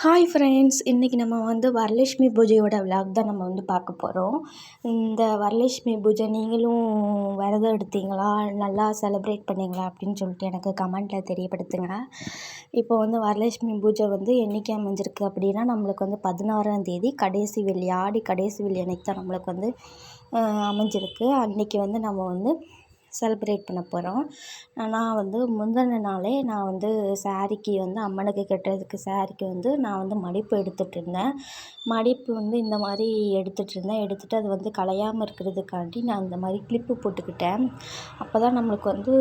Hi friends, இன்றைக்கி நம்ம வந்து வரலட்சுமி பூஜையோட விலாக் தான் நம்ம வந்து பார்க்க போகிறோம். இந்த வரலட்சுமி பூஜை நீங்களும் விரதம் எடுத்தீங்களா, நல்லா செலிப்ரேட் பண்ணீங்களா அப்படின்னு சொல்லிட்டு எனக்கு கமெண்ட்டில் தெரியப்படுத்துங்க. இப்போ வந்து வரலட்சுமி பூஜை வந்து என்றைக்கு அமைஞ்சிருக்கு அப்படின்னா, நம்மளுக்கு வந்து 16ஆம் தேதி கடைசி வெள்ளி, ஆடி கடைசி வெள்ளி அன்றைக்கி தான் நம்மளுக்கு வந்து அமைஞ்சிருக்கு. அன்றைக்கி வந்து நம்ம வந்து செலிப்ரேட் பண்ண போகிறோம். நான் வந்து முந்தின நாளே நான் வந்து சாரீக்கு வந்து அம்மனுக்கு கட்டுறதுக்கு சாரீக்கு வந்து நான் வந்து மடிப்பு எடுத்துகிட்ருந்தேன். மடிப்பு வந்து இந்த மாதிரி எடுத்துகிட்டு அது வந்து கலையாமல் இருக்கிறதுக்காண்டி நான் இந்த மாதிரி கிளிப்பு போட்டுக்கிட்டேன். அப்போ தான் நம்மளுக்கு வந்து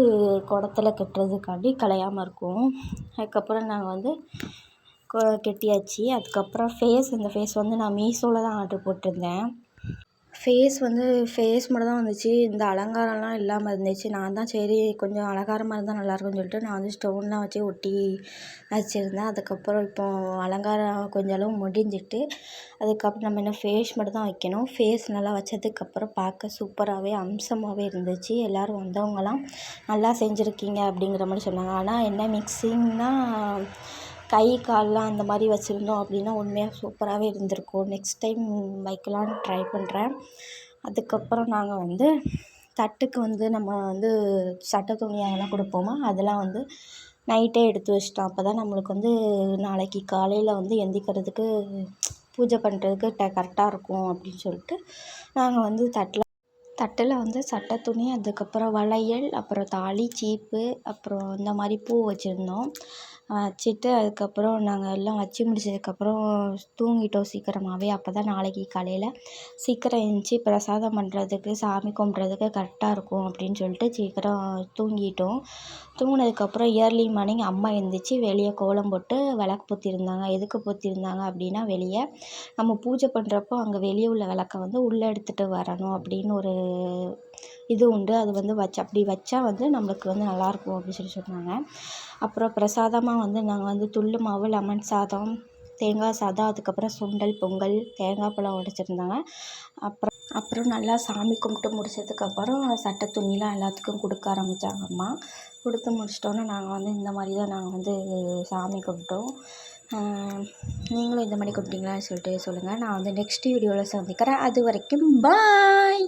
குடத்துல கட்டுறதுக்காண்டி கலையாமல் இருக்கும். அதுக்கப்புறம் நாங்கள் வந்து கட்டியாச்சு. அதுக்கப்புறம் இந்த ஃபேஸ் வந்து நான் மீஷோவில் தான் ஆர்டர் போட்டிருந்தேன். ஃபேஸ் மட்டும் தான் வந்துச்சு. இந்த அலங்காரம்லாம் இல்லாமல் இருந்துச்சு. நான் தான் சரி கொஞ்சம் அலங்காரமாக இருந்தால் நல்லாயிருக்கும்னு சொல்லிட்டு நான் வந்து ஸ்டோன்லாம் வச்சு ஒட்டி வச்சுருந்தேன். அதுக்கப்புறம் இப்போது அலங்காரம் கொஞ்சம் அளவு முடிஞ்சிட்டு, அதுக்கப்புறம் நம்ம இன்னும் ஃபேஸ் மட்டும் தான் வைக்கணும். ஃபேஸ் நல்லா வச்சதுக்கப்புறம் பார்க்க சூப்பராகவே அம்சமாகவே இருந்துச்சு. எல்லோரும் வந்தவங்கலாம் நல்லா செஞ்சுருக்கீங்க அப்படிங்கிற மாதிரி சொன்னாங்க. ஆனால் என்ன மிக்ஸிங்னால் கை கால்லாம் அந்த மாதிரி வச்சுருந்தோம் அப்படின்னா உண்மையாக சூப்பராகவே இருந்திருக்கும். நெக்ஸ்ட் டைம் வைக்கலான்னு ட்ரை பண்ணுறேன். அதுக்கப்புறம் நாங்கள் வந்து தட்டுக்கு வந்து நம்ம வந்து சட்டை துணி அதெல்லாம் கொடுப்போமா, அதெல்லாம் வந்து நைட்டே எடுத்து வச்சிட்டோம். அப்போ தான் நம்மளுக்கு வந்து நாளைக்கு காலையில் வந்து எந்திரிக்கிறதுக்கு பூஜை பண்ணுறதுக்கு கரெக்டாக இருக்கும் அப்படின்னு சொல்லிட்டு நாங்கள் வந்து தட்டில் வந்து சட்டை துணி, அதுக்கப்புறம் வளையல், அப்புறம் தாலி, சீப்பு, அப்புறம் இந்த மாதிரி பூ வச்சுருந்தோம். வச்சுட்டு அதுக்கப்புறம் நாங்கள் எல்லாம் வச்சு முடிச்சதுக்கப்புறம் தூங்கிட்டோம் சீக்கிரமாகவே. அப்போ தான் நாளைக்கு காலையில் சீக்கிரம் எழுந்திச்சி பிரசாதம் பண்ணுறதுக்கு, சாமி கும்பிட்றதுக்கு கரெக்டாக இருக்கும் அப்படின்னு சொல்லிட்டு சீக்கிரம் தூங்கிட்டோம். தூங்கினதுக்கப்புறம் இயர்லி மார்னிங் அம்மா எழுந்திரிச்சி வெளியே கோலம் போட்டு விளக்கு பொத்தியிருந்தாங்க. எதுக்கு பொத்தியிருந்தாங்க அப்படின்னா, வெளியே நம்ம பூஜை பண்ணுறப்போ அங்கே வெளியே உள்ள விளக்க வந்து உள்ளே எடுத்துகிட்டு வரணும் அப்படின்னு ஒரு இது உண்டு. அது வந்து அப்படி வச்சா வந்து நம்மளுக்கு வந்து நல்லாயிருக்கும் அப்படின்னு சொல்லி சொன்னாங்க. அப்புறம் பிரசாதமாக வந்து நாங்கள் வந்து துள்ளு மாவு, லெமன் சாதம், தேங்காய் சாதம், அதுக்கப்புறம் சுண்டல், பொங்கல், தேங்காய் பழம் உடைச்சிருந்தாங்க. அப்புறம் நல்லா சாமி கும்பிட்டு முடிச்சதுக்கப்புறம் சட்டை துணிலாம் எல்லாத்துக்கும் கொடுக்க ஆரம்பித்தாங்க அம்மா. கொடுத்து முடிச்சிட்டோன்னே நாங்கள் வந்து இந்த மாதிரி தான் நாங்கள் வந்து சாமி கும்பிட்டோம். நீங்களும் இந்த மாதிரி கும்பிட்டீங்களான்னு சொல்லிட்டு சொல்லுங்கள். நான் வந்து நெக்ஸ்ட் வீடியோவில் சந்திக்கிறேன். அது வரைக்கும் பாய்.